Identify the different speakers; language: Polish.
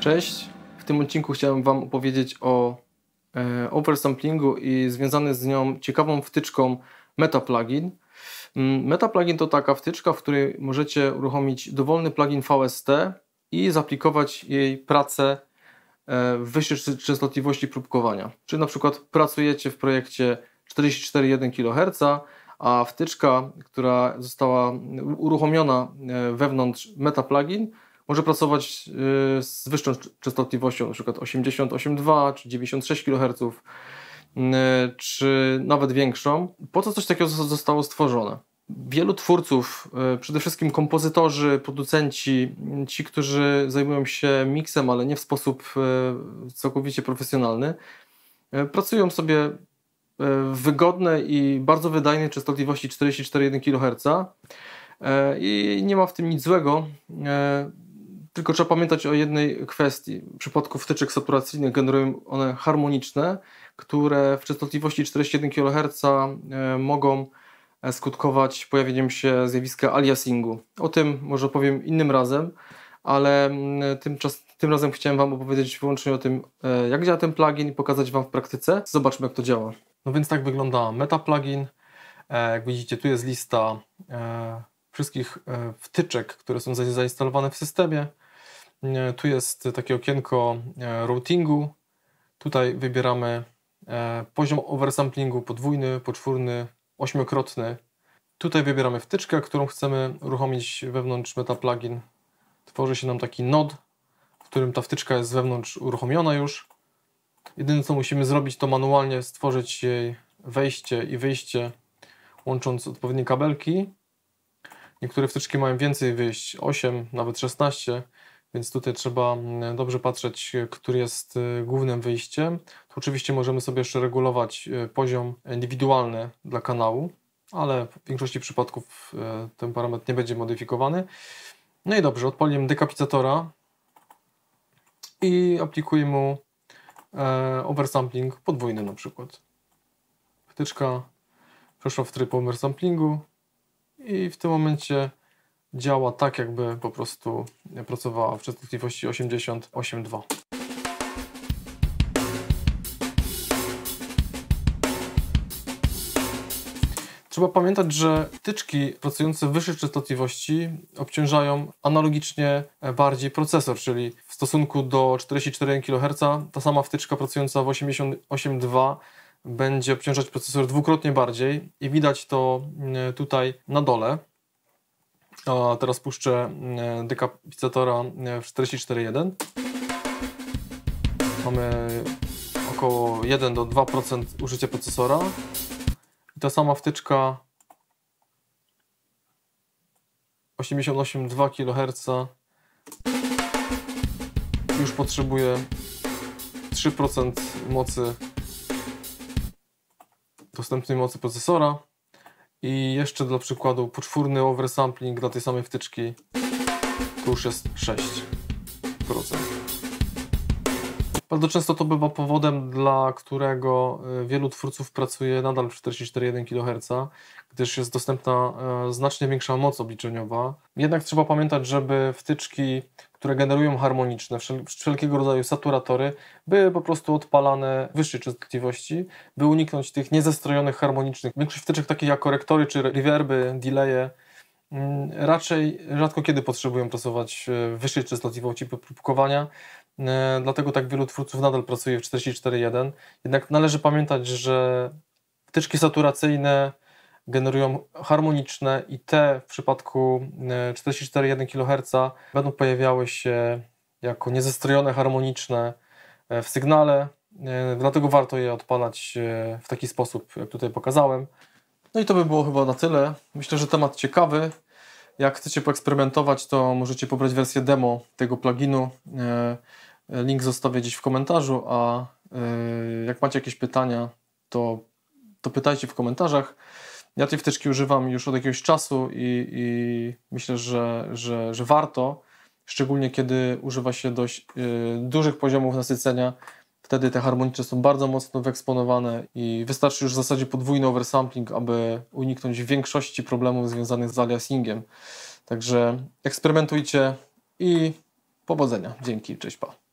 Speaker 1: Cześć, w tym odcinku chciałem Wam opowiedzieć o oversamplingu i związanej z nią ciekawą wtyczką MetaPlugin. MetaPlugin to taka wtyczka, w której możecie uruchomić dowolny plugin VST i zaaplikować jej pracę w wyższej częstotliwości próbkowania. Czyli na przykład pracujecie w projekcie 44,1 kHz, a wtyczka, która została uruchomiona wewnątrz MetaPlugin, może pracować z wyższą częstotliwością, np. 88,2 czy 96 kHz, czy nawet większą. Po co coś takiego zostało stworzone? Wielu twórców, przede wszystkim kompozytorzy, producenci, ci, którzy zajmują się miksem, ale nie w sposób całkowicie profesjonalny, pracują sobie w wygodnej i bardzo wydajnej częstotliwości 44,1 kHz i nie ma w tym nic złego, tylko trzeba pamiętać o jednej kwestii. W przypadku wtyczek saturacyjnych generują one harmoniczne, które w częstotliwości 41 kHz mogą skutkować pojawieniem się zjawiska aliasingu. O tym może powiem innym razem, ale tym razem chciałem Wam opowiedzieć wyłącznie o tym, jak działa ten plugin i pokazać Wam w praktyce. Zobaczmy, jak to działa. No więc tak wygląda MetaPlugin. Jak widzicie, tu jest lista wszystkich wtyczek, które są zainstalowane w systemie. Tu jest takie okienko routingu. Tutaj wybieramy poziom oversamplingu podwójny, poczwórny, ośmiokrotny. Tutaj wybieramy wtyczkę, którą chcemy uruchomić wewnątrz MetaPlugin. Tworzy się nam taki node, w którym ta wtyczka jest wewnątrz uruchomiona już. Jedyne co musimy zrobić, to manualnie stworzyć jej wejście i wyjście, łącząc odpowiednie kabelki. Niektóre wtyczki mają więcej wyjść, 8, nawet 16, więc tutaj trzeba dobrze patrzeć, który jest głównym wyjściem. Tu oczywiście możemy sobie jeszcze regulować poziom indywidualny dla kanału, ale w większości przypadków ten parametr nie będzie modyfikowany. No i dobrze, odpalimy dekapitatora i aplikuję mu oversampling podwójny na przykład. Wtyczka przeszła w tryb oversamplingu i w tym momencie działa tak, jakby po prostu pracowała w częstotliwości 88,2. Trzeba pamiętać, że wtyczki pracujące w wyższej częstotliwości obciążają analogicznie bardziej procesor, czyli w stosunku do 44 kHz ta sama wtyczka pracująca w 88,2 będzie obciążać procesor dwukrotnie bardziej i widać to tutaj na dole. A teraz puszczę dekapitatora w 44,1. Mamy około 1 do 2% użycia procesora. I ta sama wtyczka 88,2 kHz już potrzebuje 3% mocy, dostępnej mocy procesora. I jeszcze dla przykładu poczwórny oversampling dla tej samej wtyczki to już jest 6%. Bardzo często to bywa powodem, dla którego wielu twórców pracuje nadal w 44,1 kHz, gdyż jest dostępna znacznie większa moc obliczeniowa. Jednak trzeba pamiętać, żeby wtyczki, które generują harmoniczne, wszelkiego rodzaju saturatory, były po prostu odpalane w wyższej częstotliwości, by uniknąć tych niezestrojonych harmonicznych. Większość wtyczek, takie jak korektory czy reverby, delaye, raczej rzadko kiedy potrzebują pracować w wyższej częstotliwości próbkowania. Dlatego tak wielu twórców nadal pracuje w 44,1. Jednak należy pamiętać, że wtyczki saturacyjne generują harmoniczne i te w przypadku 44,1 kHz będą pojawiały się jako niezestrojone harmoniczne w sygnale. Dlatego warto je odpalać w taki sposób, jak tutaj pokazałem. No i to by było chyba na tyle. Myślę, że temat ciekawy. Jak chcecie poeksperymentować, to możecie pobrać wersję demo tego pluginu. Link zostawię gdzieś w komentarzu, a jak macie jakieś pytania, to pytajcie w komentarzach. Ja tej wtyczki używam już od jakiegoś czasu i myślę, że warto, szczególnie kiedy używa się dość dużych poziomów nasycenia. Wtedy te harmoniczne są bardzo mocno wyeksponowane i wystarczy już w zasadzie podwójny oversampling, aby uniknąć większości problemów związanych z aliasingiem. Także eksperymentujcie i powodzenia. Dzięki, cześć, pa.